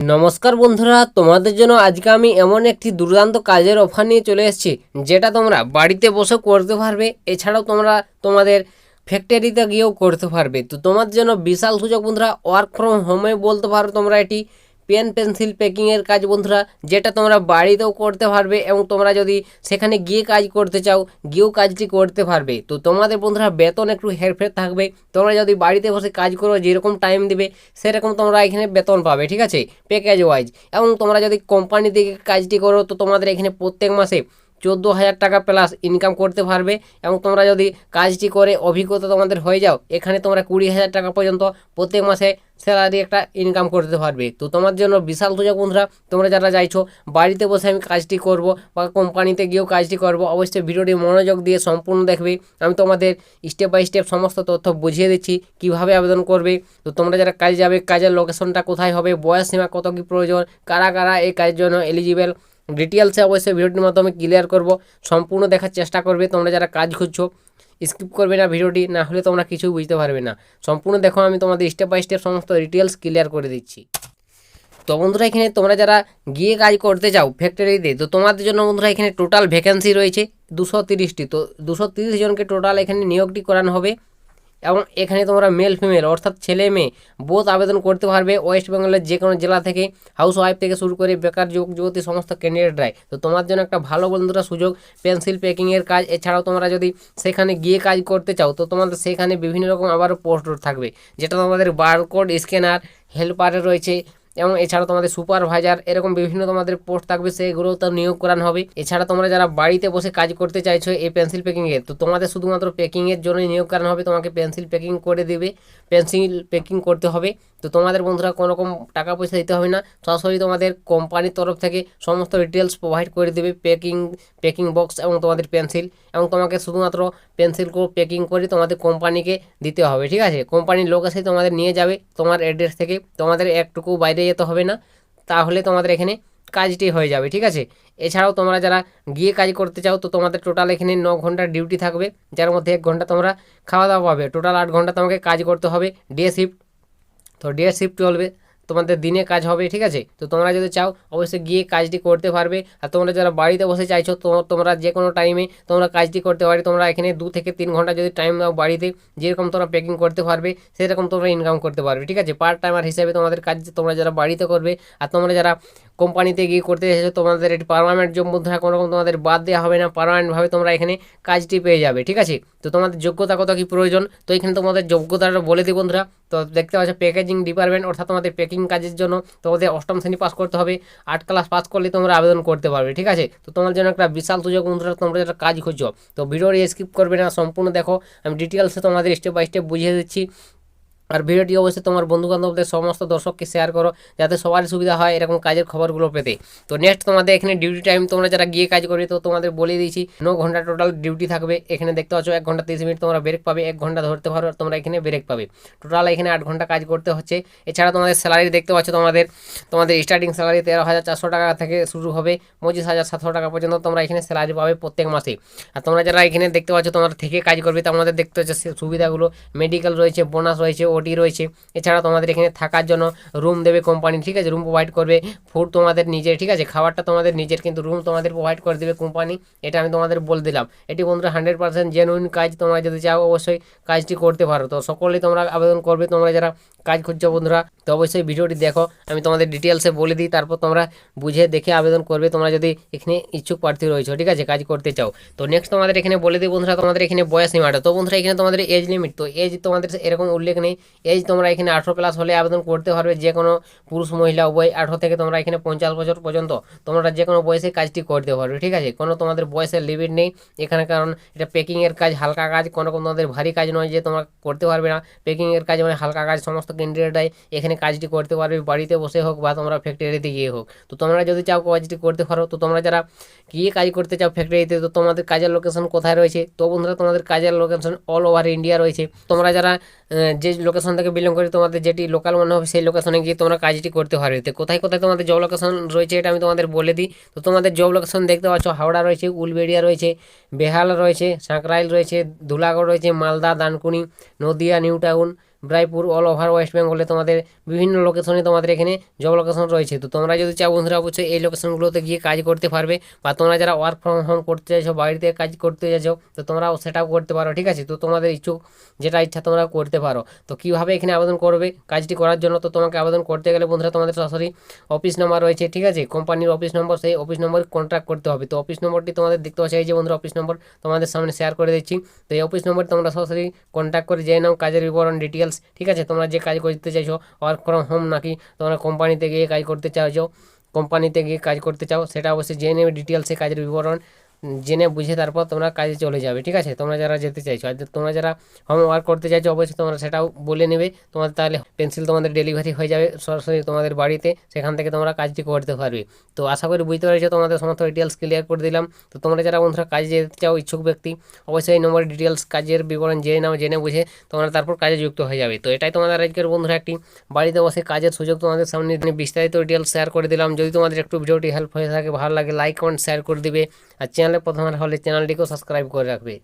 নমস্কার বন্ধুরা, তোমাদের জন্য আজকে আমি এমন একটি দুর্দান্ত কাজের অফার নিয়ে চলে এসেছি, যেটা তোমরা বাড়িতে বসে করতে পারবে। এছাড়াও তোমরা তোমাদের ফ্যাক্টরিতে গিয়েও করতে পারবে। তো তোমাদের জন্য বিশাল সুযোগ বন্ধুরা, ওয়ার্ক ফ্রম হোমে বলতে পারো তোমরা। এটি পেন পেন্সিল প্যাকিংয়ের কাজ বন্ধুরা, যেটা তোমরা বাড়িতেও করতে পারবে এবং তোমরা যদি সেখানে গিয়ে কাজ করতে চাও গিয়েও কাজটি করতে পারবে। তো তোমাদের বন্ধুরা বেতন একটু হেরফের থাকবে। তোমরা যদি বাড়িতে বসে কাজ করো, যেরকম টাইম দিবে সেরকম তোমরা এখানে বেতন পাবে, ঠিক আছে, প্যাকেজ ওয়াইজ। এবং তোমরা যদি কোম্পানি থেকে কাজটি করো তো তোমাদের এখানে প্রত্যেক মাসে 14,000 টাকা প্লাস ইনকাম করতে পারবে। এবং তোমরা যদি কাজটি করে অভিজ্ঞতা তোমাদের হয়ে যাও, এখানে তোমরা 20,000 টাকা পর্যন্ত প্রত্যেক মাসে স্যালারি একটা ইনকাম করতে পারবে। তো তোমার জন্য বিশাল সুযোগ বন্ধুরা। তোমরা যারা চাইছো বাড়িতে বসে আমি কাজটি করব বা কোম্পানিতে গিয়েও কাজটি করব, অবশ্যই ভিডিওটি মনোযোগ দিয়ে সম্পূর্ণ দেখবে। আমি তোমাদের স্টেপ বাই স্টেপ সমস্ত তথ্য বুঝিয়ে দিচ্ছি কীভাবে আবেদন করবে। তো তোমরা যারা কাজে যাবে, কাজের লোকেশনটা কোথায় হবে, বয়স সীমা কত কী প্রয়োজন, কারা কারা এই কাজের জন্য এলিজিবেল, ডিটেলসে অবশ্যই ভিডিওটির মাধ্যমে ক্লিয়ার করব। সম্পূর্ণ দেখার চেষ্টা করবে। তোমরা যারা কাজ খুঁজছো স্কিপ করবে না ভিডিওটি, না হলে তোমরা কিছুই বুঝতে পারবে না। সম্পূর্ণ দেখো, আমি তোমাদের স্টেপ বাই স্টেপ সমস্ত ডিটেলস ক্লিয়ার করে দিচ্ছি। তো বন্ধুরা, এখানে তোমরা যারা গিয়ে কাজ করতে চাও ফ্যাক্টরিতে, তো তোমাদের জন্য বন্ধুরা এখানে টোটাল ভ্যাকেন্সি রয়েছে 230টি। তো 230 জনকে টোটাল এখানে নিয়োগটি করানো হবে। এবং এখানে তোমরা মেল ফিমেল অর্থাৎ ছেলে মেয়ে বোথ আবেদন করতে পারবে। ওয়েস্ট বেঙ্গলের যে কোনো জেলা থেকে, হাউস ওয়াইফ থেকে শুরু করে বেকার যুবক যুবতী সমস্ত ক্যান্ডিডেটরাই। তো তোমার জন্য একটা ভালো বন্ধুরা সুযোগ, পেন্সিল প্যাকিংয়ের কাজ। এছাড়াও তোমরা যদি সেখানে গিয়ে কাজ করতে চাও তো তোমাদের সেখানে বিভিন্ন রকম আবারও পোস্ট থাকবে, যেটা তোমাদের বারকোড স্ক্যানার, হেল্পারে রয়েছে এবং এছাড়া তোমাদের সুপারভাইজার, এরকম বিভিন্ন তোমাদের পোস্ট থাকবে, সেগুলো তো নিয়োগ করানো হবে। এছাড়া তোমরা যারা বাড়িতে বসে কাজ করতে চাইছো এই পেন্সিল প্যাকিংয়ের, তো তোমাদের শুধুমাত্র প্যাকিংয়ের জন্যই নিয়োগ করানো হবে। তোমাকে পেন্সিল প্যাকিং করে দেবে, পেন্সিল প্যাকিং করতে হবে। তো তোমাদের বন্ধুরা কোনো রকম টাকা পয়সা দিতে হবে না, সরাসরি তোমাদের কোম্পানির তরফ থেকে সমস্ত ডিটেলস প্রোভাইড করে দেবে, প্যাকিং বক্স এবং তোমাদের পেন্সিল। এবং তোমাকে শুধুমাত্র পেন্সিলগুলো প্যাকিং করে তোমাদের কোম্পানিকে দিতে হবে, ঠিক আছে। কোম্পানির লোক এসে তোমাদের নিয়ে যাবে তোমার অ্যাড্রেস থেকে। তোমাদের একটুকু বাইরে যেতে হবে না, তাহলে তোমাদের এখানে কাজটি হয়ে যাবে, ঠিক আছে। এছাড়াও তোমরা যারা গিয়ে কাজ করতে চাও তো তোমাদের টোটাল এখানে 9 ঘন্টার ডিউটি থাকবে, যার মধ্যে 1 ঘন্টা তোমরা খাওয়া দাওয়া পাবে। টোটাল 8 ঘন্টা তোমাকে কাজ করতে হবে ডে শিফট। তো ডে শিফট চলবে, তোমাদের দিনে কাজ হবে, ঠিক আছে। তো তোমরা যদি চাও অবশ্যই গিয়ে কাজটি করতে পারবে। আর তোমরা যারা বাড়িতে বসে চাইছো তো তোমরা যে কোনো টাইমে তোমরা কাজটি করতে পারবে। তোমরা এখানে 2 থেকে 3 ঘন্টা যদি টাইম দাও বাড়িতে, যেরকম তোমরা প্যাকিং করতে পারবে সেরকম তোমরা ইনকাম করতে পারবে, ঠিক আছে। পার্ট টাইমার হিসেবে তোমাদের কাজ তোমরা যারা বাড়িতে করবে। আর তোমরা যারা কোম্পানিতে গিয়ে করতে এসেছো তোমাদের এটি পার্মানেন্ট জব মধ্যে কোনো রকম তোমাদের বাদ দেওয়া হবে না, পার্মানেন্টভাবে তোমরা এখানে কাজটি পেয়ে যাবে, ঠিক আছে। তো তোমাদের যোগ্যতা কত কী প্রয়োজন, তো এখানে তোমাদের যোগ্যতাটা বলে দিই বন্ধুরা। তো দেখতে পাচ্ছ প্যাকেজিং ডিপার্টমেন্ট, অর্থাৎ তোমাদের প্যাকিং কাজের জন্য তোমাদের 8ম শ্রেণী পাস করতে হবে। 8 ক্লাস পাস করলে তোমরা আবেদন করতে পারবে, ঠিক আছে। তো তোমার জন্য একটা বিশাল সুযোগ বন্ধুরা, তোমরা যেটা কাজ খুঁজছো। তো ভিডিওটি স্কিপ করবে না, সম্পূর্ণ দেখো। আমি ডিটেলসে তোমাদের স্টেপ বাই স্টেপ বুঝিয়ে দিচ্ছি। আর ভিডিওটি অবশ্যই তোমার বন্ধুবান্ধবদের সমস্ত দর্শককে শেয়ার করো, যাতে সবারই সুবিধা হয় এরকম কাজের খবরগুলো পেতে। তো নেক্সট তোমাদের এখানে ডিউটি টাইম, তোমরা যারা গিয়ে কাজ করবে তো তোমাদের বলে দিয়েছি 9 ঘন্টা টোটাল ডিউটি থাকবে। এখানে দেখতে পাচ্ছ 1 ঘন্টা 30 মিনিট তোমরা ব্রেক পাবে, 1 ঘন্টা ধরতে পারো তোমরা এখানে ব্রেক পাবে। টোটাল এখানে 8 ঘন্টা কাজ করতে হচ্ছে। এছাড়া তোমাদের স্যালারি দেখতে পাচ্ছ, তোমাদের স্টার্টিং স্যালারি 13,400 টাকা থেকে শুরু হবে, 25,700 টাকা পর্যন্ত তোমরা এখানে স্যালারি পাবে প্রত্যেক মাসে। আর তোমরা যারা এখানে দেখতে পাচ্ছ তোমরা থেকে কাজ করবে, তোমাদের দেখতে পাচ্ছ সুবিধাগুলো, মেডিকেল রয়েছে, বোনাস রয়েছে, ওটি রয়েছে। এছাড়া তোমাদের এখানে থাকার জন্য রুম দেবে কোম্পানি, ঠিক আছে, রুম প্রোভাইড করবে। ফুড তোমাদের নিজের, ঠিক আছে, খাবারটা তোমাদের নিজের, কিন্তু রুম তোমাদের প্রোভাইড করে দেবে কোম্পানি। এটা আমি তোমাদের বলে দিলাম। এটি বন্ধুরা 100% জেনুইন কাজ। তোমরা যদি চাও অবশ্যই কাজটি করতে পারো। তো সকলেই তোমরা আবেদন করবে, তোমরা যারা কাজ খুঁজছো বন্ধুরা। তো অবশ্যই ভিডিওটি দেখো, আমি তোমাদের ডিটেলসে বলে দিই, তারপর তোমরা বুঝে দেখে আবেদন করবে, তোমরা যদি এখানে ইচ্ছুক প্রার্থী রয়েছো, ঠিক আছে, কাজ করতে চাও। তো নেক্সট তোমাদের এখানে বলে দিই বন্ধুরা, তোমাদের এখানে বয়স সীমাটা। তো বন্ধুরা এখানে তোমাদের এজ লিমিট, তো এজ তোমাদের এরকম উল্লেখ নেই। এজ তোমরা এখানে 18 প্লাস হলে আবেদন করতে পারবে। যে কোনো পুরুষ মহিলা উভয় 18 থেকে তোমরা এখানে 50 বছর পর্যন্ত তোমরা যে কোনো বয়সে কাজটি করতে পারবে, ঠিক আছে। কোনো তোমাদের বয়সের লিমিট নেই এখানে, কারণ এটা প্যাকিংয়ের কাজ, হালকা কাজ, কোনো তোমাদের ভারী কাজ নয় যে তোমরা করতে পারবে না। প্যাকিংয়ের কাজ মানে হালকা কাজ, সমস্ত ক্যান্ডিডেটরাই এখানে কাজটি করতে পারবে, বাড়িতে বসে হোক বা তোমরা ফ্যাক্টরিতে গিয়ে হোক। তো তোমরা যদি চাও কাজটি করতে পারো। তো তোমরা যারা গিয়ে কাজ করতে চাও ফ্যাক্টরিতে, তো তোমাদের কাজের লোকেশন কোথায় রয়েছে, তো বন্ধুরা তোমাদের কাজের লোকেশন অল ওভার ইন্ডিয়া রয়েছে। তোমরা যারা যে লোকেশন থেকে বিলং করে তোমাদের যেটি লোকাল মনে হবে সেই লোকেশনে গিয়ে তোমরা কাজটি করতে পারবে। তো কোথায় কোথায় তোমাদের জব লোকেশন রয়েছে এটা আমি তোমাদের বলে দিই। তো তোমাদের জব লোকেশন দেখতে পাচ্ছ হাওড়া রয়েছে, উলবেড়িয়া রয়েছে, বেহালা রয়েছে, সাঁকরাইল রয়েছে, ধুলাগড় রয়েছে, Malda, Dankuni, Nadia, New Town, Raipur all over West বেঙ্গলে তোমাদের বিভিন্ন লোকেশনে তোমাদের এখানে জব লোকেশন রয়েছে। তো তোমরা যদি চাও বন্ধুরা অবশ্যই এই লোকেশনগুলোতে গিয়ে কাজ করতে পারবে, বা তোমরা যারা ওয়ার্ক ফ্রম হোম করতে চাইছো, বাড়িতে কাজ করতে চাইছো, তো তোমরাও সেটাও করতে পারো, ঠিক আছে। তো তোমাদের ইচ্ছুক যেটা ইচ্ছা তোমরা করতে পারো। তো কীভাবে এখানে আবেদন করবে কাজটি করার জন্য, তো তোমাকে আবেদন করতে গেলে বন্ধুরা তোমাদের সরাসরি অফিস নাম্বার রয়েছে, ঠিক আছে, কোম্পানির অফিস নম্বর, সেই অফিস নম্বরে কন্ট্যাক্ট করতে হবে। তো অফিস নম্বরটি তোমাদের দেখতে পাচ্ছি, এই যে বন্ধুরা অফিস নম্বর তোমাদের সামনে শেয়ার করে দিচ্ছি। তো এই অফিস নম্বরে তোমরা সরাসরি কন্ট্যাক্ট করে জেনে নাও কাজের বিবরণ ডিটেলস, ঠিক আছে। তোমরা যে কাজ করতে চাইছো ওয়ার্ক ফ্রম হোম নাকি তোমরা কোম্পানিতে গিয়ে কাজ করতে চাইছো, কোম্পানিতে গিয়ে কাজ করতে চাও, সেটা অবশ্যই জেনে নেবে ডিটেলসে কাজের বিবরণ জেনে বুঝে তারপর তোমরা কাজে চলে যাবে, ঠিক আছে। তোমরা যারা যেতে চাইছো, আর তোমরা যারা হোম ওয়ার্ক করতে চাইছো অবশ্যই তোমরা সেটাও বলে নেবে। তোমাদের তাহলে পেন্সিল তোমাদের ডেলিভারি হয়ে যাবে সরাসরি তোমাদের বাড়িতে, সেখান থেকে তোমরা কাজটি করতে পারবে। তো আশা করি বুঝতে পেরেছো, তোমাদের সমস্ত ডিটেলস ক্লিয়ার করে দিলাম। তো তোমরা যারা বন্ধুরা কাজে যেতে চাও ইচ্ছুক ব্যক্তি, অবশ্যই এই নম্বরের ডিটেলস কাজের বিবরণ জেনে নাও, জেনে বুঝে তোমরা তারপর কাজে যুক্ত হয়ে যাবে। তো এটাই তোমাদের আজকের বন্ধুরা একটি বাড়িতে বসে কাজের সুযোগ তোমাদের সামনে বিস্তারিত ডিটেলস শেয়ার করে দিলাম। যদি তোমাদের একটু ভিডিওটি হেল্প হয়ে থাকে, ভালো লাগে, লাইক কমেন্ট শেয়ার করে দিবে, আর চ্যানেলে প্রথমবার হলে চ্যানেলটিকেও সাবস্ক্রাইব করে রাখবে।